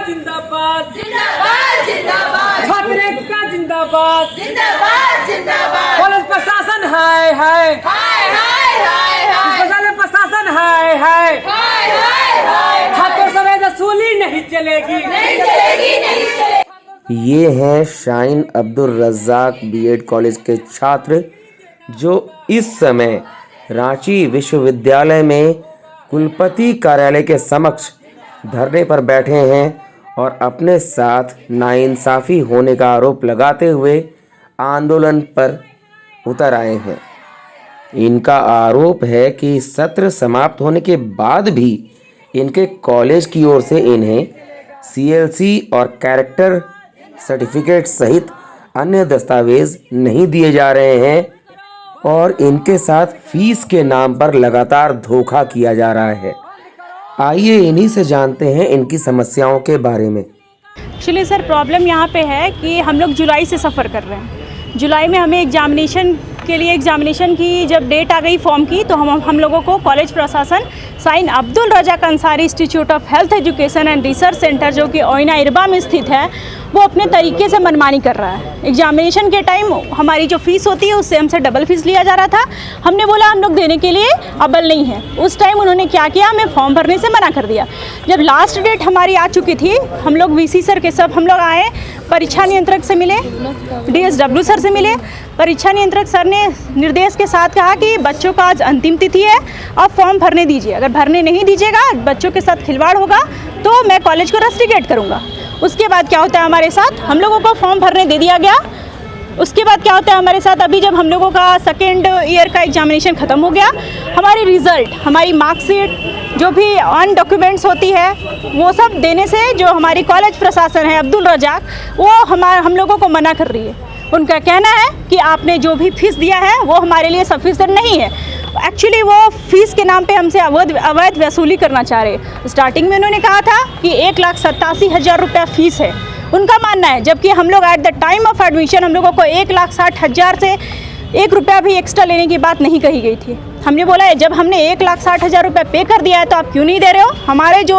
जिंदाबाद जिंदाबाद जिंदाबाद छात्र एकता जिंदाबाद जिंदाबाद जिंदाबाद कॉलेज प्रशासन हाय हाय हाय हाय हाय हाय प्रशासन हाय हाय हाय हाय हाय छात्रों समेत वसूली नहीं चलेगी नहीं चलेगी नहीं चलेगी। ये हैं शाहीन अब्दुल रज़ाक बीएड कॉलेज के छात्र जो इस समय रांची विश्वविद्यालय में कुलपति कार्यालय के समक्ष धरने पर बैठे हैं और अपने साथ नाइंसाफ़ी होने का आरोप लगाते हुए आंदोलन पर उतर आए हैं। इनका आरोप है कि सत्र समाप्त होने के बाद भी इनके कॉलेज की ओर से इन्हें सीएलसी और कैरेक्टर सर्टिफिकेट सहित अन्य दस्तावेज नहीं दिए जा रहे हैं और इनके साथ फीस के नाम पर लगातार धोखा किया जा रहा है। आइए इन्हीं से जानते हैं इनकी समस्याओं के बारे में। एक्चुअली सर प्रॉब्लम यहाँ पे है कि हम लोग जुलाई से सफ़र कर रहे हैं। जुलाई में हमें एग्जामिनेशन की जब डेट आ गई फॉर्म की तो हम लोगों को कॉलेज प्रशासन Shaheen Abdul Razzaq Ansari institute of health education and research centre जो कि ओइना इरबा में स्थित है वो अपने तरीके से मनमानी कर रहा है। एग्जामिनेशन के टाइम हमारी जो फ़ीस होती है उससे हमसे डबल फीस लिया जा रहा था। हमने बोला हम लोग देने के लिए अबल नहीं है। उस टाइम उन्होंने क्या किया, हमें फॉर्म भरने से मना कर दिया। जब लास्ट डेट हमारी आ चुकी थी हम लोग वीसी सर के सब हम लोग आए, परीक्षा नियंत्रक से मिले, DSW सर से मिले। परीक्षा नियंत्रक सर ने निर्देश के साथ कहा कि बच्चों का आज अंतिम तिथि है, आप फॉर्म भरने दीजिए, अगर भरने नहीं दीजिएगा बच्चों के साथ खिलवाड़ होगा तो मैं कॉलेज को रस्टिकेट करूँगा। उसके बाद क्या होता है हमारे साथ, हम लोगों को फॉर्म भरने दे दिया गया। उसके बाद क्या होता है हमारे साथ, अभी जब हम लोगों का सेकेंड ईयर का एग्जामिनेशन ख़त्म हो गया, हमारी रिज़ल्ट, हमारी मार्कशीट, जो भी ऑन डॉक्यूमेंट्स होती है वो सब देने से जो हमारी कॉलेज प्रशासन है अब्दुल रज़ाक वो हम लोगों को मना कर रही है। उनका कहना है कि आपने जो भी फीस दिया है वो हमारे लिए सफिशिएंट नहीं है। एक्चुअली वो फीस के नाम पे हमसे अवैध वसूली करना चाह रहे। स्टार्टिंग में उन्होंने कहा था कि 1,87,000 रुपया फ़ीस है उनका मानना है, जबकि हम लोग at the time of admission हम लोगों को 1,60,000 से 1 रुपया भी एक्स्ट्रा लेने की बात नहीं कही गई थी। हमने बोला है जब हमने 1,60,000 रुपये पे कर दिया है तो आप क्यों नहीं दे रहे हो। हमारे जो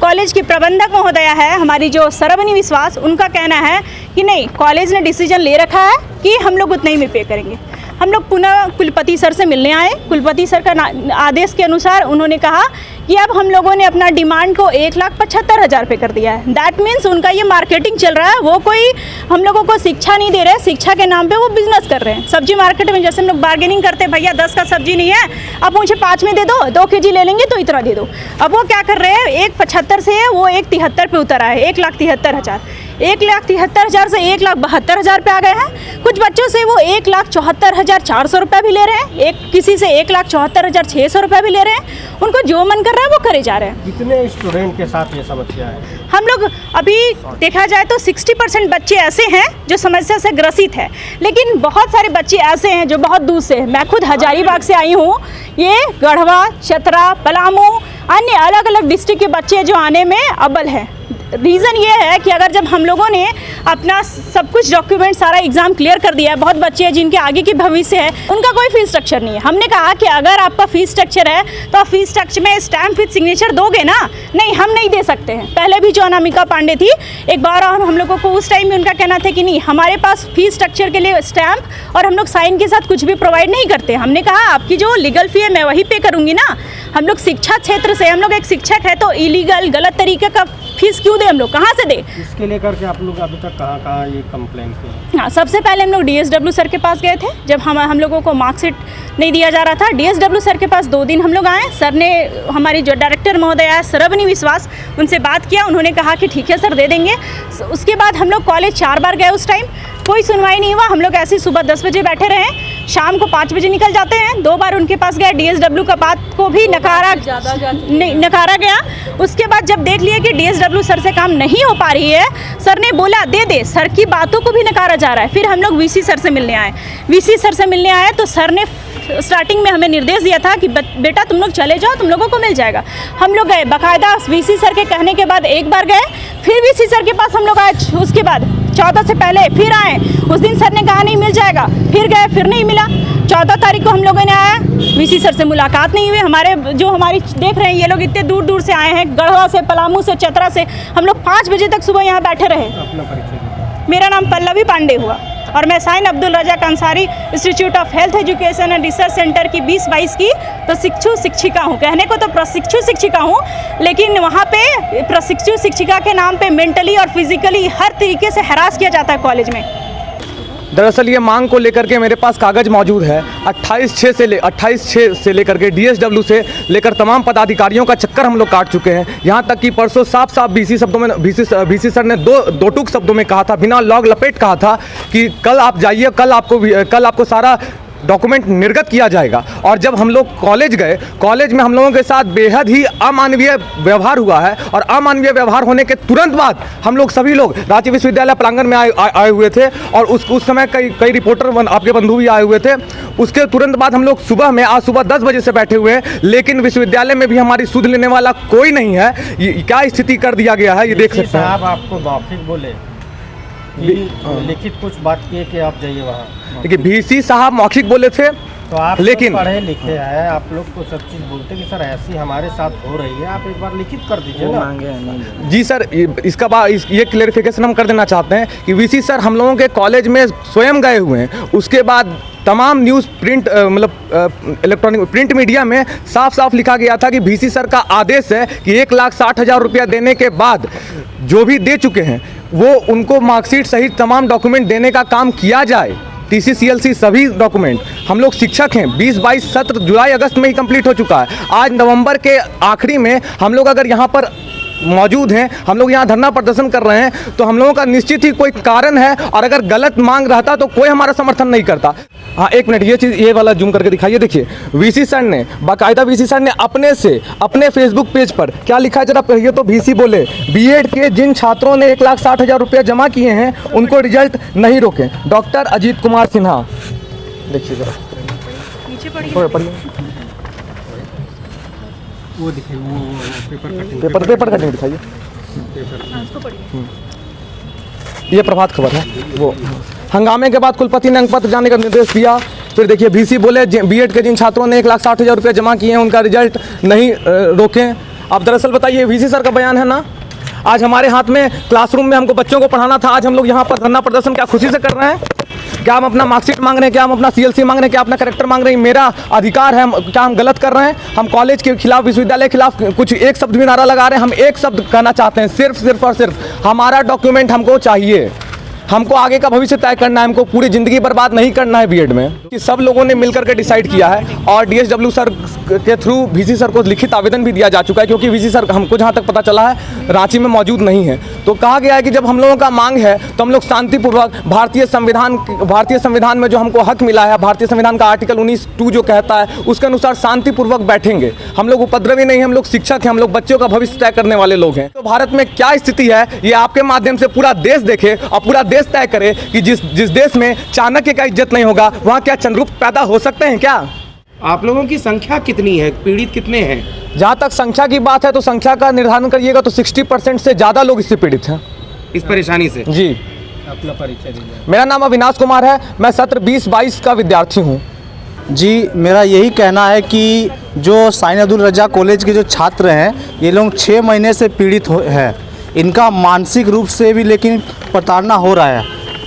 कॉलेज की प्रबंधक महोदया है, हमारी जो सरबनी विश्वास, उनका कहना है कि नहीं, कॉलेज ने डिसीजन ले रखा है कि हम लोग उतना ही में पे करेंगे। हम लोग पुनः कुलपति सर से मिलने आए। कुलपति सर का आदेश के अनुसार उन्होंने कहा कि अब हम लोगों ने अपना डिमांड को 1,75,000 पे कर दिया है। दैट मीन्स उनका ये मार्केटिंग चल रहा है, वो कोई हम लोगों को शिक्षा नहीं दे रहे, शिक्षा के नाम पे वो बिजनेस कर रहे हैं। सब्जी मार्केट में जैसे हम लोग बार्गेनिंग करते हैं, भैया 10 का सब्जी नहीं है, अब मुझे 5 में दे दो, 2 kg ले लेंगे तो इतना दे दो। अब वो क्या कर रहे हैं, 1,75 से वो 1,73 पे उतर आए, 1,73,000। 1,73,000 से 1,72,000 पे आ गए हैं। कुछ बच्चों से वो 1,74,400 रुपये भी ले रहे हैं, किसी से 1,74,600 रुपये भी ले रहे हैं। उनको जो मन कर रहा है वो करे जा रहे हैं। कितने स्टूडेंट के साथ ये समस्या है? हम लोग अभी देखा जाए तो 60% बच्चे ऐसे हैं जो समस्या से ग्रसित है, लेकिन बहुत सारे बच्चे ऐसे हैं जो बहुत दूर से हैं। मैं खुद हजारीबाग से आई हूँ, ये गढ़वा, चतरा, पलामू, अन्य अलग अलग डिस्ट्रिक्ट के बच्चे जो आने में अव्वल हैं। रीज़न ये है कि अगर जब हम लोगों ने अपना सब कुछ डॉक्यूमेंट सारा एग्ज़ाम क्लियर कर दिया है, बहुत बच्चे हैं जिनके आगे की भविष्य है, उनका कोई फीस स्ट्रक्चर नहीं है। हमने कहा कि अगर आपका फीस स्ट्रक्चर है तो आप फीस स्ट्रक्चर में स्टैम्प विद सिग्नेचर दोगे ना। नहीं, हम नहीं दे सकते हैं। पहले भी जो अनामिका पांडे थी, एक बार हम लोगों को उस टाइम में उनका कहना था कि नहीं, हमारे पास फीस स्ट्रक्चर के लिए स्टैम्प और हम लोग साइन के साथ कुछ भी प्रोवाइड नहीं करते। हमने कहा आपकी जो लीगल फ़ी है मैं वही पे करूँगी ना। हम लोग शिक्षा क्षेत्र से, हम लोग एक शिक्षक है, तो इलीगल गलत तरीके का फीस क्यों दे, हम लोग कहाँ से दे। इसके लेकर के आप लोग अभी तक कहाँ ये कंप्लेंट किए? हाँ, सबसे पहले हम लोग DSW सर के पास गए थे जब हम लोगों को मार्कशीट नहीं दिया जा रहा था। DSW सर के पास 2 दिन हम लोग आए। सर ने, हमारी जो डायरेक्टर महोदया है सरबनी विश्वास, उनसे बात किया। उन्होंने कहा कि ठीक है सर, दे देंगे। उसके बाद हम लोग कॉलेज 4 बार गए, उस टाइम कोई सुनवाई नहीं हुआ। हम लोग ऐसे ही सुबह 10 बजे बैठे रहे, शाम को 5 बजे निकल जाते हैं। 2 बार उनके पास गए, DSW का बात को भी नकारा गया। उसके बाद जब देख लिया कि DSW सर से काम नहीं हो पा रही है, सर ने बोला दे, सर की बातों को भी नकारा जा रहा है। फिर हम लोग VC सर से मिलने आए। VC सर से मिलने आए तो सर ने स्टार्टिंग में हमें निर्देश दिया था कि बेटा तुम लोग चले जाओ, तुम लोगों को मिल जाएगा। हम लोग गए, बाकायदा VC सर के कहने के बाद एक बार गए, फिर VC सर के पास हम लोग आए। उसके बाद 14 से पहले फिर आए, उस दिन सर ने कहा नहीं मिल जाएगा, फिर गए, फिर नहीं मिला। 14 तारीख को हम लोगों ने आया, वीसी सर से मुलाकात नहीं हुई। हमारी देख रहे हैं ये लोग इतने दूर दूर से आए हैं, गढ़वा से, पलामू से, चतरा से। हम लोग 5 बजे तक सुबह यहाँ बैठे रहे। अपना परिचय दीजिए। मेरा नाम पल्लवी पांडे हुआ और मैं साइन Abdul Razzaq Ansari institute of health education and research centre की 2022 की प्रशिक्षु शिक्षिका हूँ। कहने को तो प्रशिक्षु शिक्षिका हूँ, लेकिन वहाँ पे प्रशिक्षु शिक्षिका के नाम पे मेंटली और फिजिकली हर तरीके से हरास किया जाता है कॉलेज में। दरअसल ये मांग को लेकर के मेरे पास कागज़ मौजूद है। 28/6 से लेकर के DSW से लेकर तमाम पदाधिकारियों का चक्कर हम लोग काट चुके हैं। यहाँ तक कि परसों साफ साफ VC सर ने दो टूक शब्दों में कहा था, बिना लॉग लपेट कहा था कि कल आप जाइए, कल आपको सारा डॉक्यूमेंट निर्गत किया जाएगा। और जब हम लोग कॉलेज गए, कॉलेज में हम लोगों के साथ बेहद ही अमानवीय व्यवहार हुआ है। और अमानवीय व्यवहार होने के तुरंत बाद हम लोग सभी लोग रांची विश्वविद्यालय प्रांगण में आए हुए थे और उस समय कई रिपोर्टर आपके बंधु भी आए हुए थे। उसके तुरंत बाद हम लोग आज सुबह 10 बजे से बैठे हुए हैं, लेकिन विश्वविद्यालय में भी हमारी सुध लेने वाला कोई नहीं है। ये क्या स्थिति कर दिया गया है, ये देख सकते हैं आप। आपको मौखिक बोले लिखित कुछ बात किए कि आप जाइए वहाँ? देखिए, VC साहब मौखिक बोले थे, तो आप लेकिन पढ़े लिखे हैं, आप लोग को सब चीज़ बोलते कि सर ऐसी हमारे साथ हो रही है, आप एक बार लिखित कर दीजिए ना। जी सर, ये क्लेरिफिकेशन हम कर देना चाहते हैं कि VC सर हम लोगों के कॉलेज में स्वयं गए हुए हैं। उसके बाद तमाम न्यूज़ इलेक्ट्रॉनिक प्रिंट मीडिया में साफ साफ लिखा गया था कि VC सर का आदेश है कि 1,60,000 रुपया देने के बाद जो भी दे चुके हैं वो उनको मार्कशीट सहित तमाम डॉक्यूमेंट देने का काम किया जाए। TC CLC सभी डॉक्यूमेंट, हम लोग शिक्षक हैं। 20-22 सत्र जुलाई अगस्त में ही कंप्लीट हो चुका है। आज नवंबर के आखिरी में हम लोग अगर यहाँ पर मौजूद हैं, हम लोग यहाँ धरना प्रदर्शन कर रहे हैं, तो हम लोगों का निश्चित ही कोई कारण है। और अगर गलत मांग रहता तो कोई हमारा समर्थन नहीं करता। हाँ, एक मिनट, ये वाला जूम करके दिखाइए। देखिए, VC सर ने बाकायदा अपने फेसबुक पेज पर क्या लिखा है जरा पढ़िए तो। VC बोले, बीएड के जिन छात्रों ने 1,60,000 रुपया जमा किए हैं उनको रिजल्ट नहीं रोकें। डॉक्टर अजीत कुमार सिन्हा, देखिए जरा नीचे पढ़िए। वो दिखाइए, वो पेपर कटिंग दिखाइए। ये प्रभात खबर है। वो हंगामे के बाद कुलपति ने अंकपत्र जाने का निर्देश दिया। फिर देखिए, VC बोले, बीएड के जिन छात्रों ने 1,60,000 रुपये जमा किए हैं उनका रिजल्ट नहीं रोकें। अब दरअसल बताइए, VC सर का बयान है ना। आज हमारे हाथ में क्लासरूम में हमको बच्चों को पढ़ाना था। आज हम लोग यहाँ पर धरना प्रदर्शन क्या खुशी से कर रहे हैं? क्या हम अपना मार्कशीट मांग रहे हैं? क्या हम अपना CLC मांग रहे हैं? क्या अपना करेक्टर मांग रहे हैं? मेरा अधिकार है। क्या हम गलत कर रहे हैं? हम कॉलेज के खिलाफ, विश्वविद्यालय के खिलाफ कुछ एक शब्द भी नारा लगा रहे हैं? हम एक शब्द कहना चाहते हैं, सिर्फ और सिर्फ हमारा डॉक्यूमेंट हमको चाहिए। हमको आगे का भविष्य तय करना है, हमको पूरी ज़िंदगी बर्बाद नहीं करना है बीएड में। कि सब लोगों ने मिलकर के डिसाइड किया है और DSW सर के थ्रू VC सर को लिखित आवेदन भी दिया जा चुका है, क्योंकि VC सर हमको जहाँ तक पता चला है रांची में मौजूद नहीं है। तो कहा गया है कि जब हम लोगों का मांग है तो हम लोग शांतिपूर्वक भारतीय संविधान में जो हमको हक मिला है, भारतीय संविधान का आर्टिकल 19(2) जो कहता है उसके अनुसार शांतिपूर्वक बैठेंगे। हम लोग उपद्रवी नहीं, हम लोग शिक्षक हैं, हम लोग बच्चों का भविष्य तय करने वाले लोग हैं। तो भारत में क्या स्थिति है ये आपके माध्यम से पूरा देश देखे और पूरा देश तय करे कि जिस देश में चाणक्य का इज्जत नहीं होगा वहाँ क्या चंद्रगुप्त पैदा हो सकते हैं क्या? आप लोगों की संख्या कितनी है, पीड़ित कितने हैं? जहाँ तक संख्या की बात है तो संख्या का निर्धारण करिएगा तो 60% से ज़्यादा लोग इससे पीड़ित हैं, इस परेशानी से। जी। अपना परिचय दीजिए। मेरा नाम अविनाश कुमार है, मैं सत्र 20-22 का विद्यार्थी हूँ। जी, मेरा यही कहना है कि जो साइन अब्दुल रज़ाक कॉलेज के जो छात्र हैं ये लोग 6 महीने से पीड़ित है। इनका मानसिक रूप से भी लेकिन प्रताड़ना हो रहा है।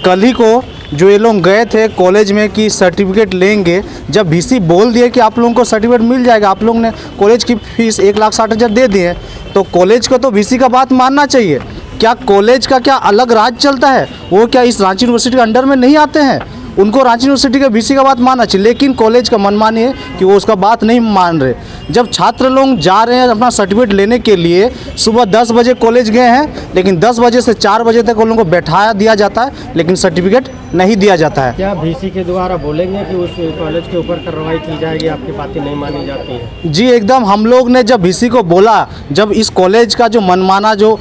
कल ही को जो ये लोग गए थे कॉलेज में कि सर्टिफिकेट लेंगे, जब VC बोल दिए कि आप लोगों को सर्टिफिकेट मिल जाएगा, आप लोगों ने कॉलेज की फीस 1,60,000 दे दिए, तो कॉलेज को तो VC का बात मानना चाहिए। क्या कॉलेज का क्या अलग राज चलता है? वो क्या इस रांची यूनिवर्सिटी के अंडर में नहीं आते हैं? उनको रांची यूनिवर्सिटी के VC का बात मानना चाहिए, लेकिन कॉलेज का मनमानी है कि वो उसका बात नहीं मान रहे। जब छात्र लोग जा रहे हैं अपना सर्टिफिकेट लेने के लिए, सुबह 10 बजे कॉलेज गए हैं, लेकिन 10 बजे से 4 बजे तक उन लोगों को बैठाया दिया जाता है, लेकिन सर्टिफिकेट नहीं दिया जाता है। क्या VC के द्वारा बोलेंगे कि उस कॉलेज के ऊपर कार्रवाई की जाएगी, आपकी बातें नहीं मानी जाती हैं? जी एकदम, हम लोग ने जब VC को बोला, जब इस कॉलेज का जो मनमाना जो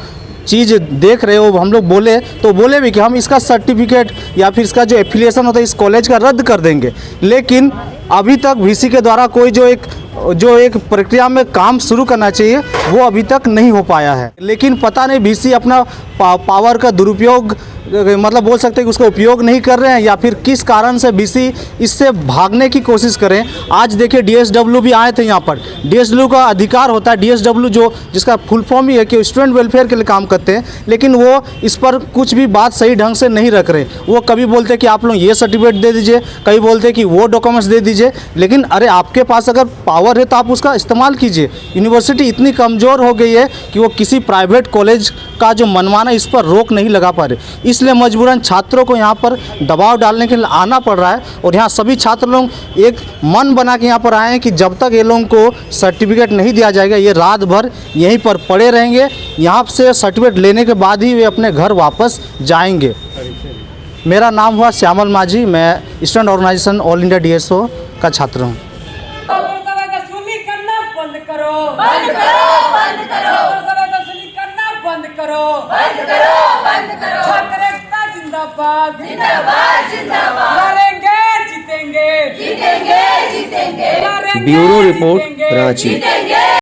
चीज़ देख रहे हो हम लोग बोले, तो बोले भी कि हम इसका सर्टिफिकेट या फिर इसका जो एफिलिएशन होता है इस कॉलेज का रद्द कर देंगे, लेकिन अभी तक वीसी के द्वारा कोई जो एक प्रक्रिया में काम शुरू करना चाहिए वो अभी तक नहीं हो पाया है। लेकिन पता नहीं वीसी अपना पावर का दुरुपयोग मतलब बोल सकते हैं कि उसका उपयोग नहीं कर रहे हैं या फिर किस कारण से वीसी इससे भागने की कोशिश करें। आज देखिए डीएसडब्ल्यू भी आए थे यहाँ पर। डीएसडब्ल्यू का अधिकार होता है, डीएसडब्ल्यू जो जिसका फुल फॉर्म ही है कि स्टूडेंट वेलफेयर के लिए काम करते हैं, लेकिन वो इस पर कुछ भी बात सही ढंग से नहीं रख रहे। वो कभी बोलते हैं कि आप लोग ये सर्टिफिकेट दे दीजिए, कभी बोलते हैं कि वो डॉक्यूमेंट्स दे दीजिए। लेकिन अरे आपके पास अगर पावर है तो आप उसका इस्तेमाल कीजिए। यूनिवर्सिटी इतनी कमज़ोर हो गई है कि वो किसी प्राइवेट कॉलेज का जो मनमाना इस पर रोक नहीं लगा पा रहे, इसलिए मजबूरन छात्रों को यहाँ पर दबाव डालने के लिए आना पड़ रहा है। और यहाँ सभी छात्र लोग एक मन बना के यहाँ पर आए हैं कि जब तक ये लोगों को सर्टिफिकेट नहीं दिया जाएगा ये रात भर यहीं पर पड़े रहेंगे। यहाँ से सर्टिफिकेट लेने के बाद ही वे अपने घर वापस जाएंगे। मेरा नाम हुआ श्यामल माझी, मैं student organisation all India DSO का छात्र हूँ। वसूली करना बंद करो, बंद करो, बंद करो। वसूली करना बंद करो, बंद करो, बंद करो। छात्र एकता जिंदाबाद, जिंदाबाद, जिंदाबाद। लड़ेंगे जीतेंगे, जीतेंगे, जीतेंगे। Bureau report, Ranchi. जीतेंगे।